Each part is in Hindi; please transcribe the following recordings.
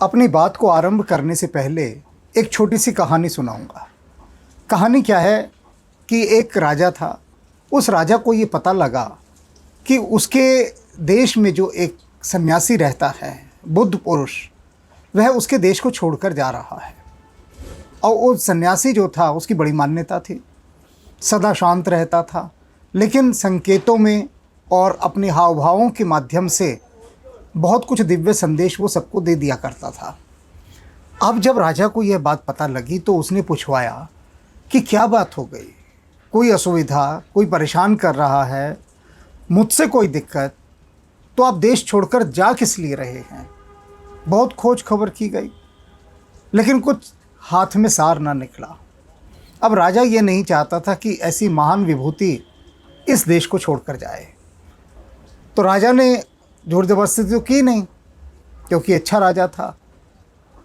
अपनी बात को आरंभ करने से पहले एक छोटी सी कहानी सुनाऊंगा। कहानी क्या है कि एक राजा था। उस राजा को ये पता लगा कि उसके देश में जो एक सन्यासी रहता है, बुद्ध पुरुष, वह उसके देश को छोड़कर जा रहा है। और वो सन्यासी जो था उसकी बड़ी मान्यता थी, सदा शांत रहता था, लेकिन संकेतों में और अपने हाव भावों के माध्यम से बहुत कुछ दिव्य संदेश वो सबको दे दिया करता था। अब जब राजा को यह बात पता लगी तो उसने पूछवाया कि क्या बात हो गई, कोई असुविधा, कोई परेशान कर रहा है, मुझसे कोई दिक्कत, तो आप देश छोड़कर जा किस लिए रहे हैं। बहुत खोज खबर की गई लेकिन कुछ हाथ में सार ना निकला। अब राजा ये नहीं चाहता था कि ऐसी महान विभूति इस देश को छोड़कर जाए। तो राजा ने जोर जबरदस्ती तो की नहीं, क्योंकि अच्छा राजा था।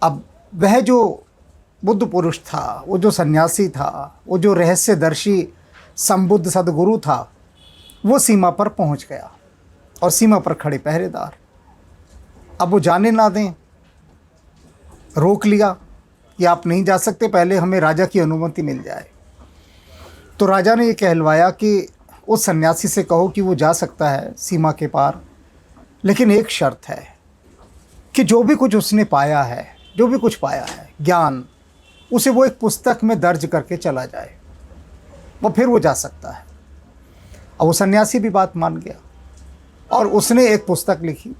अब वह जो बुद्ध पुरुष था, वो जो सन्यासी था, वो जो रहस्यदर्शी संबुद्ध सदगुरु था, वो सीमा पर पहुंच गया और सीमा पर खड़े पहरेदार अब वो जाने ना दें, रोक लिया कि आप नहीं जा सकते, पहले हमें राजा की अनुमति मिल जाए। तो राजा ने ये कहलवाया कि उस सन्यासी से कहो कि वो जा सकता है सीमा के पार, लेकिन एक शर्त है कि जो भी कुछ उसने पाया है, जो भी कुछ पाया है ज्ञान, उसे वो एक पुस्तक में दर्ज करके चला जाए, वो फिर वो जा सकता है। अब वो सन्यासी भी बात मान गया और उसने एक पुस्तक लिखी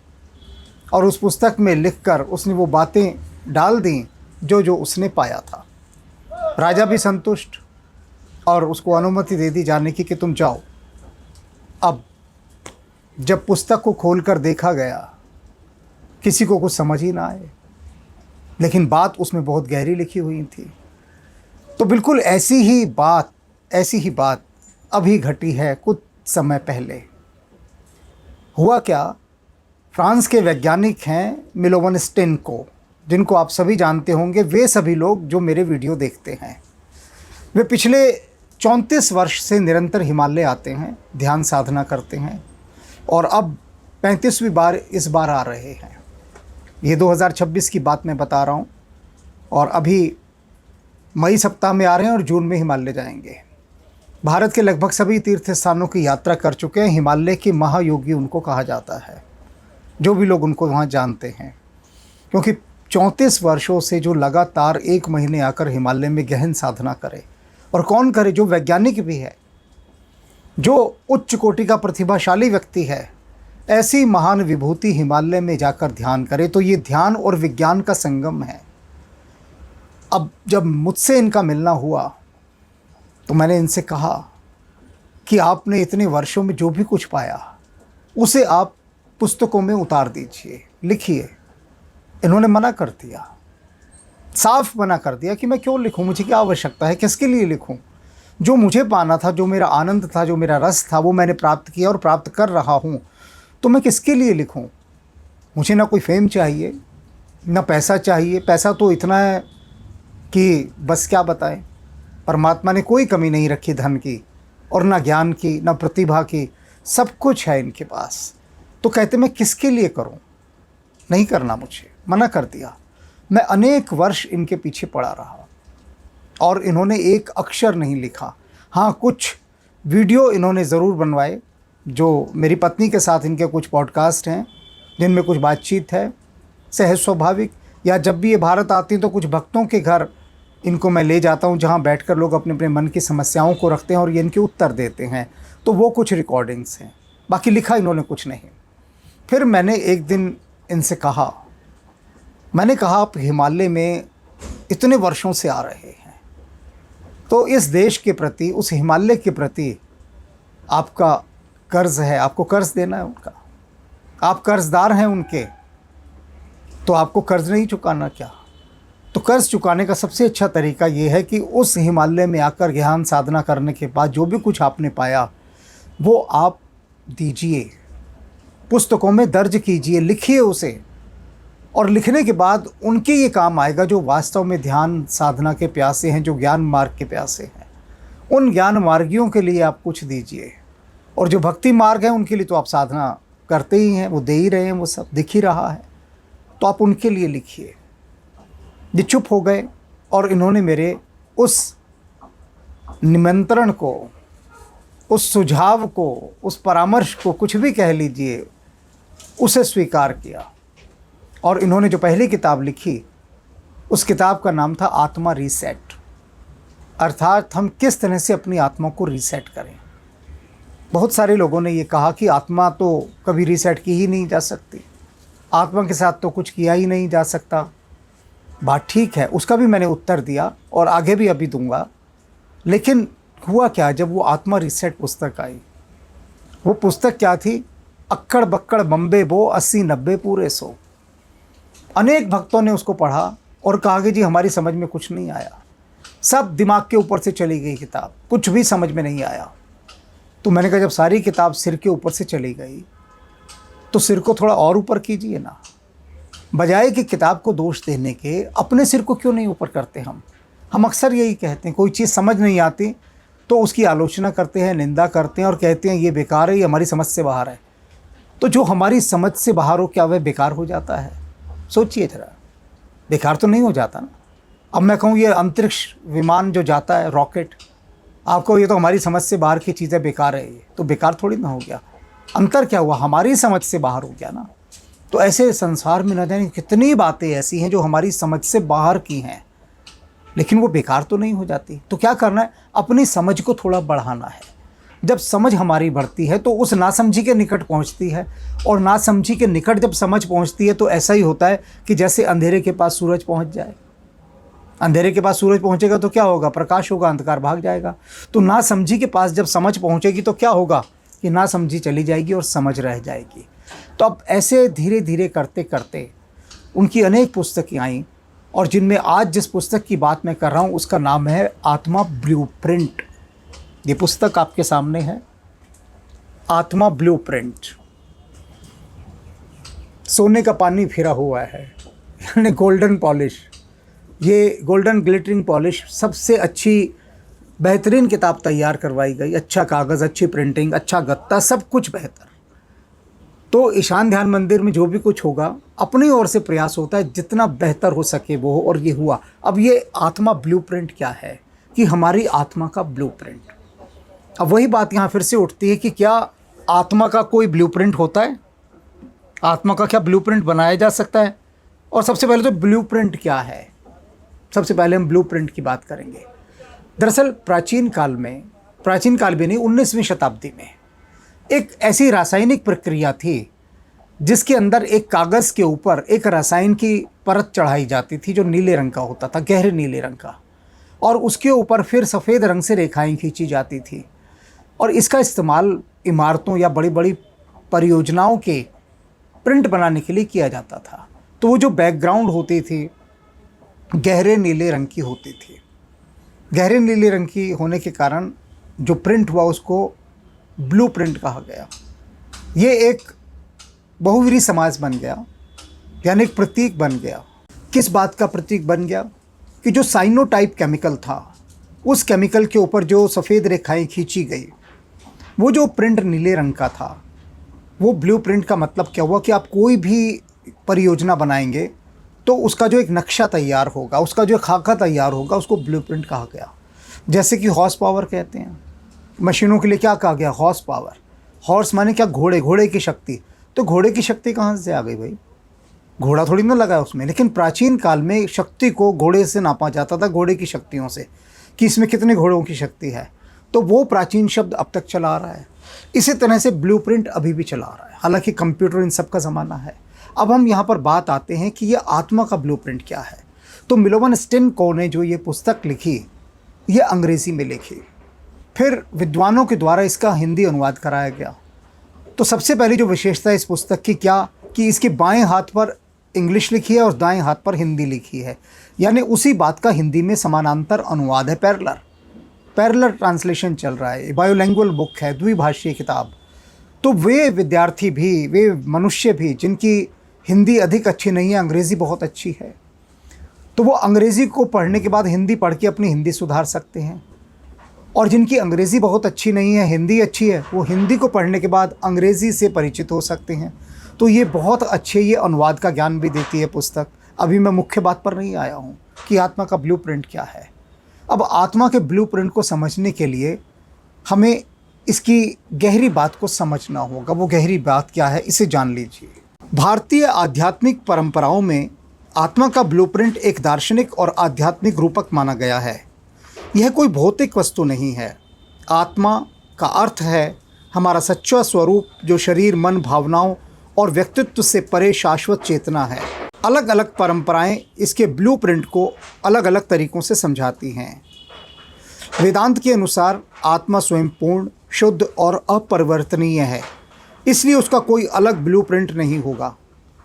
और उस पुस्तक में लिखकर उसने वो बातें डाल दी जो जो उसने पाया था। राजा भी संतुष्ट और उसको अनुमति दे दी जाने की कि तुम जाओ। अब जब पुस्तक को खोलकर देखा गया, किसी को कुछ समझ ही ना आए, लेकिन बात उसमें बहुत गहरी लिखी हुई थी। तो बिल्कुल ऐसी ही बात अभी घटी है कुछ समय पहले। हुआ क्या, फ्रांस के वैज्ञानिक हैं मिलोवन स्टेनको, जिनको आप सभी जानते होंगे। वे सभी लोग जो मेरे वीडियो देखते हैं, वे पिछले 34 वर्ष से निरंतर हिमालय आते हैं, ध्यान साधना करते हैं और अब 35वीं बार इस बार आ रहे हैं। ये 2026 की बात मैं बता रहा हूँ और अभी मई सप्ताह में आ रहे हैं और जून में हिमालय जाएंगे। भारत के लगभग सभी तीर्थ स्थानों की यात्रा कर चुके हैं। हिमालय के महायोगी उनको कहा जाता है, जो भी लोग उनको वहाँ जानते हैं, क्योंकि 34 वर्षों से जो लगातार 1 महीने आकर हिमालय में गहन साधना करे, और कौन करे, जो वैज्ञानिक भी है, जो उच्च कोटि का प्रतिभाशाली व्यक्ति है, ऐसी महान विभूति हिमालय में जाकर ध्यान करे, तो ये ध्यान और विज्ञान का संगम है। अब जब मुझसे इनका मिलना हुआ तो मैंने इनसे कहा कि आपने इतने वर्षों में जो भी कुछ पाया उसे आप पुस्तकों में उतार दीजिए, लिखिए। इन्होंने मना कर दिया, साफ मना कर दिया कि मैं क्यों लिखूं, मुझे क्या आवश्यकता है, किसके लिए लिखूं। जो मुझे पाना था, जो मेरा आनंद था, जो मेरा रस था, वो मैंने प्राप्त किया और प्राप्त कर रहा हूं, तो मैं किसके लिए लिखूं। मुझे ना कोई फेम चाहिए, ना पैसा चाहिए। पैसा तो इतना है कि बस क्या बताएं। परमात्मा ने कोई कमी नहीं रखी धन की, और ना ज्ञान की, ना प्रतिभा की, सब कुछ है इनके पास। तो कहते मैं किसके लिए करूं, नहीं करना, मुझे मना कर दिया। मैं अनेक वर्ष इनके पीछे पड़ा रहा और इन्होंने एक अक्षर नहीं लिखा। हाँ, कुछ वीडियो इन्होंने ज़रूर बनवाए। जो मेरी पत्नी के साथ इनके कुछ पॉडकास्ट हैं जिनमें कुछ बातचीत है, सहज स्वाभाविक। या जब भी ये भारत आती हैं तो कुछ भक्तों के घर इनको मैं ले जाता हूँ, जहाँ बैठकर लोग अपने अपने मन की समस्याओं को रखते हैं और ये इनके उत्तर देते हैं। तो वो कुछ रिकॉर्डिंग्स हैं, बाकी लिखा इन्होंने कुछ नहीं। फिर मैंने एक दिन इनसे कहा, मैंने कहा आप हिमालय में इतने वर्षों से आ रहे हैं, तो इस देश के प्रति, उस हिमालय के प्रति आपका कर्ज है, आपको कर्ज देना है उनका। आप कर्जदार हैं उनके, तो आपको कर्ज नहीं चुकाना क्या। तो कर्ज चुकाने का सबसे अच्छा तरीका ये है कि उस हिमालय में आकर ज्ञान साधना करने के बाद जो भी कुछ आपने पाया वो आप दीजिए, पुस्तकों में दर्ज कीजिए, लिखिए उसे। और लिखने के बाद उनके ये काम आएगा जो वास्तव में ध्यान साधना के प्यासे हैं, जो ज्ञान मार्ग के प्यासे हैं। उन ज्ञान मार्गियों के लिए आप कुछ दीजिए, और जो भक्ति मार्ग है उनके लिए तो आप साधना करते ही हैं, वो दे ही रहे हैं, वो सब दिख ही रहा है। तो आप उनके लिए लिखिए। ये चुप हो गए और इन्होंने मेरे उस निमंत्रण को, उस सुझाव को, उस परामर्श को, कुछ भी कह लीजिए, उसे स्वीकार किया। और इन्होंने जो पहली किताब लिखी, उस किताब का नाम था आत्मा रीसेट, अर्थात हम किस तरह से अपनी आत्मा को रीसेट करें। बहुत सारे लोगों ने ये कहा कि आत्मा तो कभी रीसेट की ही नहीं जा सकती, आत्मा के साथ तो कुछ किया ही नहीं जा सकता। बात ठीक है, उसका भी मैंने उत्तर दिया और आगे भी अभी दूंगा। लेकिन हुआ क्या, जब वो आत्मा रीसेट पुस्तक आई, वो पुस्तक क्या थी? अक्कड़ बक्कड़ बम्बे बो 80-90 पूरे 100। अनेक भक्तों ने उसको पढ़ा और कहा कि जी हमारी समझ में कुछ नहीं आया, सब दिमाग के ऊपर से चली गई किताब, कुछ भी समझ में नहीं आया। तो मैंने कहा जब सारी किताब सिर के ऊपर से चली गई तो सिर को थोड़ा और ऊपर कीजिए ना। बजाय कि किताब को दोष देने के अपने सिर को क्यों नहीं ऊपर करते हम अक्सर यही कहते हैं, कोई चीज़ समझ नहीं आती तो उसकी आलोचना करते हैं, निंदा करते हैं और कहते हैं ये बेकार है, ये हमारी समझ से बाहर है। तो जो हमारी समझ से बाहर हो, क्या वह बेकार हो जाता है? सोचिए जरा, बेकार तो नहीं हो जाता ना। अब मैं कहूँ ये अंतरिक्ष विमान जो जाता है, रॉकेट, आपको ये तो हमारी समझ से बाहर की चीज़ें बेकार है, ये तो बेकार थोड़ी ना हो गया। अंतर क्या हुआ? हमारी समझ से बाहर हो गया ना। तो ऐसे संसार में न जाने कितनी बातें ऐसी हैं जो हमारी समझ से बाहर की हैं, लेकिन वो बेकार तो नहीं हो जाती। तो क्या करना है? अपनी समझ को थोड़ा बढ़ाना है। जब समझ हमारी बढ़ती है तो उस नासमझी के निकट पहुंचती है, और नासमझी के निकट जब समझ पहुंचती है तो ऐसा ही होता है कि जैसे अंधेरे के पास सूरज पहुंच जाए। अंधेरे के पास सूरज पहुंचेगा तो क्या होगा? प्रकाश होगा, अंधकार भाग जाएगा। तो नासमझी के पास जब समझ पहुंचेगी तो क्या होगा? कि नासमझी चली जाएगी और समझ रह जाएगी। तो अब ऐसे धीरे धीरे करते करते उनकी अनेक पुस्तकें आईं, और जिनमें आज जिस पुस्तक की बात मैं कर रहा हूँ उसका नाम है आत्मा ब्लूप्रिंट। ये पुस्तक आपके सामने है, आत्मा ब्लूप्रिंट। सोने का पानी फिरा हुआ है, यानी गोल्डन पॉलिश, ये गोल्डन ग्लिटरिंग पॉलिश, सबसे अच्छी बेहतरीन किताब तैयार करवाई गई, अच्छा कागज़, अच्छी प्रिंटिंग, अच्छा गत्ता, सब कुछ बेहतर। तो ईशान ध्यान मंदिर में जो भी कुछ होगा अपनी ओर से प्रयास होता है जितना बेहतर हो सके वो, और ये हुआ। अब ये आत्मा ब्लूप्रिंट क्या है? कि हमारी आत्मा का ब्लूप्रिंट। अब वही बात यहाँ फिर से उठती है कि क्या आत्मा का कोई ब्लूप्रिंट होता है? आत्मा का क्या ब्लूप्रिंट बनाया जा सकता है? और सबसे पहले तो ब्लूप्रिंट क्या है, सबसे पहले हम ब्लूप्रिंट की बात करेंगे। दरअसल प्राचीन काल भी नहीं, 19वीं शताब्दी में एक ऐसी रासायनिक प्रक्रिया थी जिसके अंदर एक कागज़ के ऊपर एक रसायन की परत चढ़ाई जाती थी जो नीले रंग का होता था, गहरे नीले रंग का, और उसके ऊपर फिर सफ़ेद रंग से रेखाएं खींची जाती थी। और इसका इस्तेमाल इमारतों या बड़ी बड़ी परियोजनाओं के प्रिंट बनाने के लिए किया जाता था। तो वो जो बैकग्राउंड होती थी गहरे नीले रंग की होती थी। गहरे नीले रंग की होने के कारण जो प्रिंट हुआ उसको ब्लूप्रिंट कहा गया। ये एक बहुवीरी समाज बन गया, यानी एक प्रतीक बन गया। किस बात का प्रतीक बन गया? कि जो साइनोटाइप केमिकल था, उस केमिकल के ऊपर जो सफ़ेद रेखाएं खींची गई, वो जो प्रिंट नीले रंग का था, वो ब्लूप्रिंट का मतलब क्या हुआ? कि आप कोई भी परियोजना बनाएंगे तो उसका जो एक नक्शा तैयार होगा, उसका जो खाका तैयार होगा, उसको ब्लूप्रिंट कहा गया। जैसे कि हॉर्स पावर कहते हैं, मशीनों के लिए क्या कहा गया? Horse power. हॉर्स माने क्या? घोड़े, घोड़े की शक्ति। तो घोड़े की शक्ति कहाँ से आ गई भाई? घोड़ा थोड़ी ना लगा उसमें। लेकिन प्राचीन काल में शक्ति को घोड़े से नापा जाता था, घोड़े की शक्तियों से, कि इसमें कितने घोड़ों की शक्ति है। तो वो प्राचीन शब्द अब तक चला आ रहा है। इसी तरह से ब्लूप्रिंट अभी भी चला आ रहा है, हालांकि कंप्यूटर इन सब का ज़माना है। अब हम यहाँ पर बात आते हैं कि ये आत्मा का ब्लूप्रिंट क्या है। तो मिलोवन स्टिनको ने जो ये पुस्तक लिखी, ये अंग्रेज़ी में लिखी, फिर विद्वानों के द्वारा इसका हिंदी अनुवाद कराया गया। तो सबसे पहली जो विशेषता है इस पुस्तक की क्या, कि इसके बाएं हाथ पर इंग्लिश लिखी है और दाएं हाथ पर हिंदी लिखी है, यानी उसी बात का हिंदी में समानांतर अनुवाद है, पैरेलल ट्रांसलेशन चल रहा है। बायोलैंग्वेज बुक है, द्विभाषीय किताब। तो वे विद्यार्थी भी, वे मनुष्य भी जिनकी हिंदी अधिक अच्छी नहीं है, अंग्रेज़ी बहुत अच्छी है, तो वो अंग्रेज़ी को पढ़ने के बाद हिंदी पढ़ के अपनी हिंदी सुधार सकते हैं। और जिनकी अंग्रेज़ी बहुत अच्छी नहीं है, हिंदी अच्छी है, वो हिंदी को पढ़ने के बाद अंग्रेज़ी से परिचित हो सकते हैं। तो ये बहुत अच्छे, ये अनुवाद का ज्ञान भी देती है पुस्तक। अभी मैं मुख्य बात पर नहीं आया हूँ, कि आत्मा का ब्लूप्रिंट क्या है। अब आत्मा के ब्लूप्रिंट को समझने के लिए हमें इसकी गहरी बात को समझना होगा। वो गहरी बात क्या है, इसे जान लीजिए। भारतीय आध्यात्मिक परंपराओं में आत्मा का ब्लूप्रिंट एक दार्शनिक और आध्यात्मिक रूपक माना गया है। यह कोई भौतिक वस्तु नहीं है। आत्मा का अर्थ है हमारा सच्चा स्वरूप, जो शरीर, मन, भावनाओं और व्यक्तित्व से परे शाश्वत चेतना है। अलग अलग परंपराएं इसके ब्लूप्रिंट को अलग अलग तरीकों से समझाती हैं। वेदांत के अनुसार आत्मा स्वयं पूर्ण, शुद्ध और अपरिवर्तनीय है, इसलिए उसका कोई अलग ब्लूप्रिंट नहीं होगा,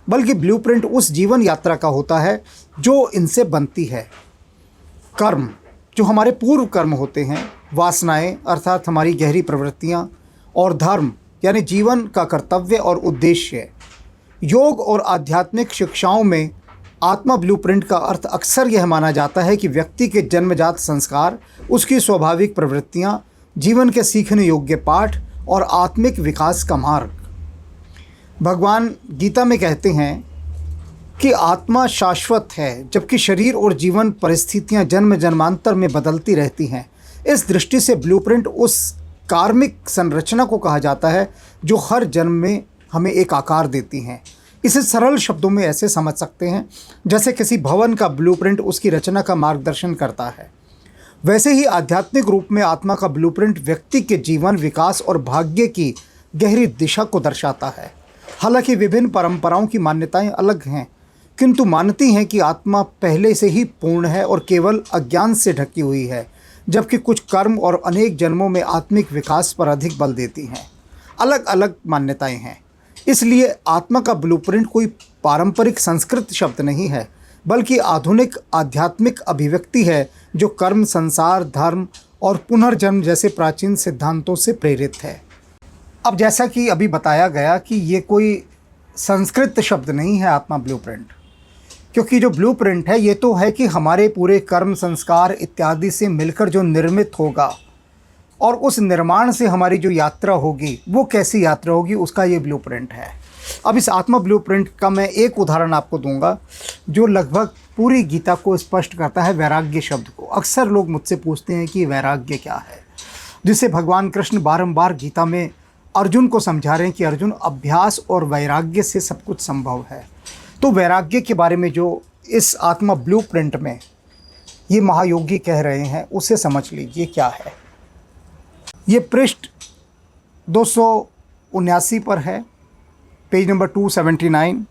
बल्कि ब्लूप्रिंट उस जीवन यात्रा का होता है जो इनसे बनती है। कर्म, जो हमारे पूर्व कर्म होते हैं, वासनाएं अर्थात हमारी गहरी प्रवृत्तियां, और धर्म यानी जीवन का कर्तव्य और उद्देश्य। योग और आध्यात्मिक शिक्षाओं में आत्मा ब्लूप्रिंट का अर्थ अक्सर यह माना जाता है कि व्यक्ति के जन्मजात संस्कार, उसकी स्वाभाविक प्रवृत्तियां, जीवन के सीखने योग्य पाठ और आत्मिक विकास का मार्ग। भगवान गीता में कहते हैं कि आत्मा शाश्वत है, जबकि शरीर और जीवन परिस्थितियां जन्म जन्मांतर में बदलती रहती हैं। इस दृष्टि से ब्लूप्रिंट उस कार्मिक संरचना को कहा जाता है जो हर जन्म में हमें एक आकार देती हैं। इसे सरल शब्दों में ऐसे समझ सकते हैं जैसे किसी भवन का ब्लूप्रिंट उसकी रचना का मार्गदर्शन करता है, वैसे ही आध्यात्मिक रूप में आत्मा का ब्लूप्रिंट व्यक्ति के जीवन, विकास और भाग्य की गहरी दिशा को दर्शाता है। हालांकि विभिन्न परंपराओं की मान्यताएं अलग हैं, किंतु मानती हैं कि आत्मा पहले से ही पूर्ण है और केवल अज्ञान से ढकी हुई है, जबकि कुछ कर्म और अनेक जन्मों में आत्मिक विकास पर अधिक बल देती हैं। अलग अलग मान्यताएं हैं, इसलिए आत्मा का ब्लूप्रिंट कोई पारंपरिक संस्कृत शब्द नहीं है, बल्कि आधुनिक आध्यात्मिक अभिव्यक्ति है जो कर्म, संसार, धर्म और पुनर्जन्म जैसे प्राचीन सिद्धांतों से प्रेरित है। अब जैसा कि अभी बताया गया कि ये कोई संस्कृत शब्द नहीं है आत्मा ब्लूप्रिंट, क्योंकि जो ब्लूप्रिंट है ये तो है कि हमारे पूरे कर्म, संस्कार इत्यादि से मिलकर जो निर्मित होगा और उस निर्माण से हमारी जो यात्रा होगी वो कैसी यात्रा होगी, उसका ये ब्लूप्रिंट है। अब इस आत्मा ब्लूप्रिंट का मैं एक उदाहरण आपको दूंगा जो लगभग पूरी गीता को स्पष्ट करता है, वैराग्य शब्द को। अक्सर लोग मुझसे पूछते हैं कि वैराग्य क्या है, जिसे भगवान कृष्ण बारंबार गीता में अर्जुन को समझा रहे हैं कि अर्जुन, अभ्यास और वैराग्य से सब कुछ संभव है। तो वैराग्य के बारे में जो इस आत्मा ब्लूप्रिंट में ये महायोगी कह रहे हैं उसे समझ लीजिए क्या है। ये पृष्ठ 279 पर है, पेज नंबर 279,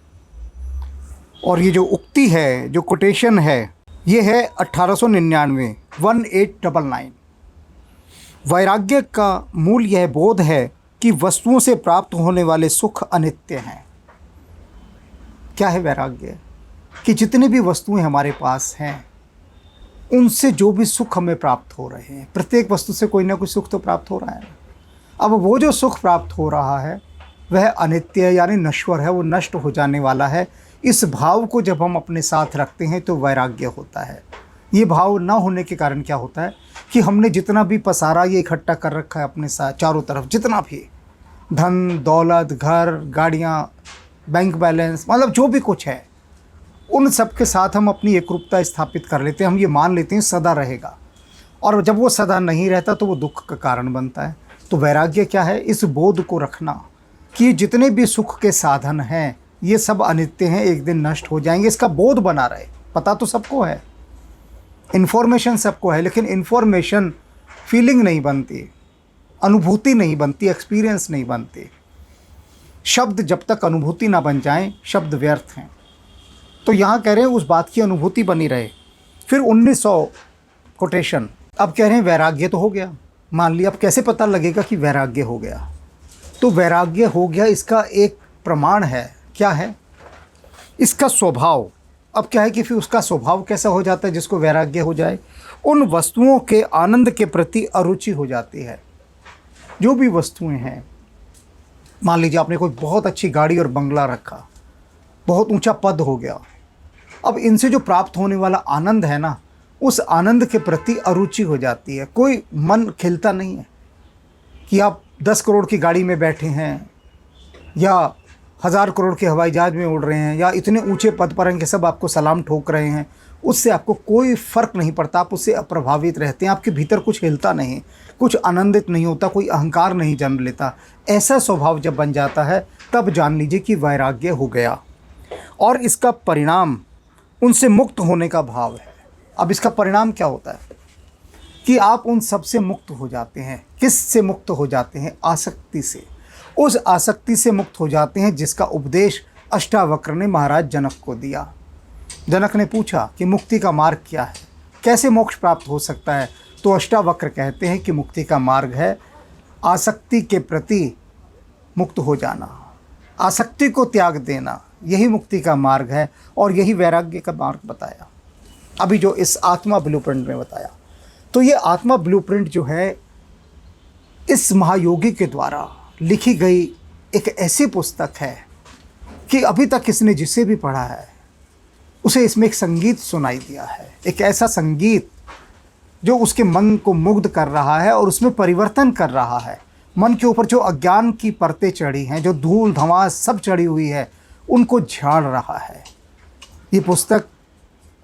और ये जो उक्ति है, जो कोटेशन है, ये है 1899, 1899। वैराग्य का मूल यह बोध है कि वस्तुओं से प्राप्त होने वाले सुख अनित्य हैं। क्या है वैराग्य? कि जितनी भी वस्तुएं हमारे पास हैं उनसे जो भी सुख हमें प्राप्त हो रहे हैं, प्रत्येक वस्तु से कोई ना कोई सुख तो प्राप्त हो रहा है। अब वो जो सुख प्राप्त हो रहा है वह अनित्य है, यानी नश्वर है, वो नष्ट हो जाने वाला है। इस भाव को जब हम अपने साथ रखते हैं तो वैराग्य होता है। ये भाव ना होने के कारण क्या होता है कि हमने जितना भी पसारा ये इकट्ठा कर रखा है अपने साथ चारों तरफ, जितना भी धन, दौलत, घर, गाड़ियाँ, बैंक बैलेंस, मतलब जो भी कुछ है, उन सब के साथ हम अपनी एकरूपता स्थापित कर लेते हैं। हम ये मान लेते हैं सदा रहेगा, और जब वो सदा नहीं रहता तो वो दुख का कारण बनता है। तो वैराग्य क्या है? इस बोध को रखना कि जितने भी सुख के साधन हैं ये सब अनित्य हैं, एक दिन नष्ट हो जाएंगे। इसका बोध बना रहे। पता तो सबको है, इन्फॉर्मेशन सबको है, लेकिन इन्फॉर्मेशन फीलिंग नहीं बनती, अनुभूति नहीं बनती, एक्सपीरियंस नहीं बनती। शब्द जब तक अनुभूति ना बन जाएं, शब्द व्यर्थ हैं। तो यहाँ कह रहे हैं उस बात की अनुभूति बनी रहे। फिर 1900 कोटेशन, अब कह रहे हैं वैराग्य तो हो गया, मान लिया। अब कैसे पता लगेगा कि वैराग्य हो गया? तो वैराग्य हो गया, इसका एक प्रमाण है। क्या है? इसका स्वभाव। अब क्या है कि फिर उसका स्वभाव कैसा हो जाता है जिसको वैराग्य हो जाए? उन वस्तुओं के आनंद के प्रति अरुचि हो जाती है। जो भी वस्तुएं हैं, मान लीजिए आपने कोई बहुत अच्छी गाड़ी और बंगला रखा, बहुत ऊंचा पद हो गया। अब इनसे जो प्राप्त होने वाला आनंद है ना, उस आनंद के प्रति अरुचि हो जाती है। कोई मन खिलता नहीं है कि आप 10 करोड़ की गाड़ी में बैठे हैं या 1000 करोड़ के हवाई जहाज में उड़ रहे हैं या इतने ऊंचे पद पर हैं कि सब आपको सलाम ठोक रहे हैं। उससे आपको कोई फ़र्क नहीं पड़ता, आप उससे अप्रभावित रहते हैं, आपके भीतर कुछ हिलता नहीं, कुछ आनंदित नहीं होता, कोई अहंकार नहीं जन्म लेता। ऐसा स्वभाव जब बन जाता है तब जान लीजिए कि वैराग्य हो गया, और इसका परिणाम उनसे मुक्त होने का भाव है। अब इसका परिणाम क्या होता है कि आप उन सब से मुक्त हो जाते हैं। किस से मुक्त हो जाते हैं? आसक्ति से। उस आसक्ति से मुक्त हो जाते हैं जिसका उपदेश अष्टावक्र ने महाराज जनक को दिया। जनक ने पूछा कि मुक्ति का मार्ग क्या है, कैसे मोक्ष प्राप्त हो सकता है? तो अष्टावक्र कहते हैं कि मुक्ति का मार्ग है आसक्ति के प्रति मुक्त हो जाना, आसक्ति को त्याग देना, यही मुक्ति का मार्ग है, और यही वैराग्य का मार्ग बताया अभी जो इस आत्मा ब्लूप्रिंट में बताया। तो ये आत्मा ब्लूप्रिंट जो है इस महायोगी के द्वारा लिखी गई एक ऐसी पुस्तक है कि अभी तक इसने जिसे भी पढ़ा है उसे इसमें एक संगीत सुनाई दिया है, एक ऐसा संगीत जो उसके मन को मुग्ध कर रहा है और उसमें परिवर्तन कर रहा है। मन के ऊपर जो अज्ञान की परतें चढ़ी हैं, जो धूल धमास सब चढ़ी हुई है, उनको झाड़ रहा है। ये पुस्तक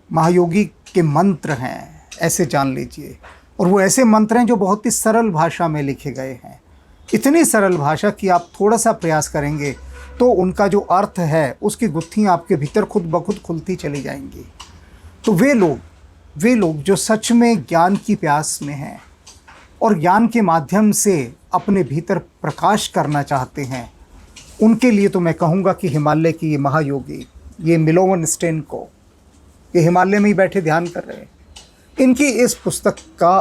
महायोगी के मंत्र हैं, ऐसे जान लीजिए, और वो ऐसे मंत्र हैं जो बहुत ही सरल भाषा में लिखे गए हैं। इतनी सरल भाषा कि आप थोड़ा सा प्रयास करेंगे तो उनका जो अर्थ है उसकी गुत्थियाँ आपके भीतर खुद ब खुद खुलती चली जाएंगी। तो वे लोग जो सच में ज्ञान की प्यास में हैं और ज्ञान के माध्यम से अपने भीतर प्रकाश करना चाहते हैं, उनके लिए तो मैं कहूँगा कि हिमालय की ये महायोगी, ये मिलोवन स्टेनको, ये हिमालय में ही बैठे ध्यान कर रहे हैं, इनकी इस पुस्तक का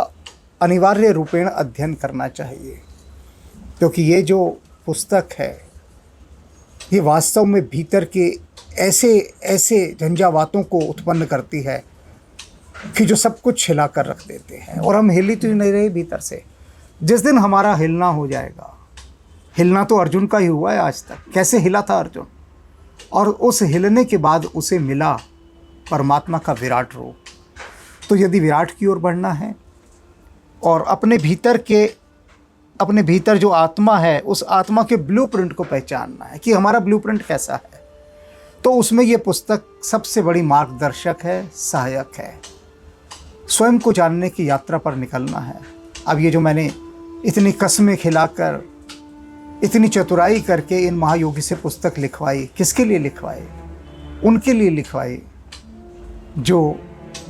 अनिवार्य रूपेण अध्ययन करना चाहिए। क्योंकि ये जो पुस्तक है ये वास्तव में भीतर के ऐसे झंझावातों को उत्पन्न करती है कि जो सब कुछ हिला कर रख देते हैं, और हम हिल ही तो नहीं रहे भीतर से। जिस दिन हमारा हिलना हो जाएगा, हिलना तो अर्जुन का ही हुआ है आज तक, कैसे हिला था अर्जुन, और उस हिलने के बाद उसे मिला परमात्मा का विराट रूप। तो यदि विराट की ओर बढ़ना है और अपने भीतर जो आत्मा है उस आत्मा के ब्लूप्रिंट को पहचानना है कि हमारा ब्लूप्रिंट कैसा है, तो उसमें ये पुस्तक सबसे बड़ी मार्गदर्शक है, सहायक है। स्वयं को जानने की यात्रा पर निकलना है। अब ये जो मैंने इतनी कस्में खिलाकर, इतनी चतुराई करके इन महायोगी से पुस्तक लिखवाई, किसके लिए लिखवाई? उनके लिए लिखवाई जो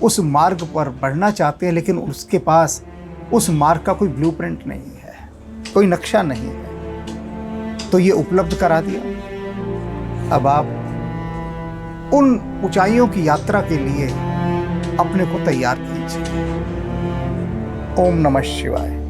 उस मार्ग पर बढ़ना चाहते हैं, लेकिन उसके पास उस मार्ग का कोई ब्लूप्रिंट नहीं है, कोई नक्शा नहीं है। तो ये उपलब्ध करा दिया। अब आप उन ऊंचाइयों की यात्रा के लिए अपने को तैयार कीजिए। ओम नमः शिवाय।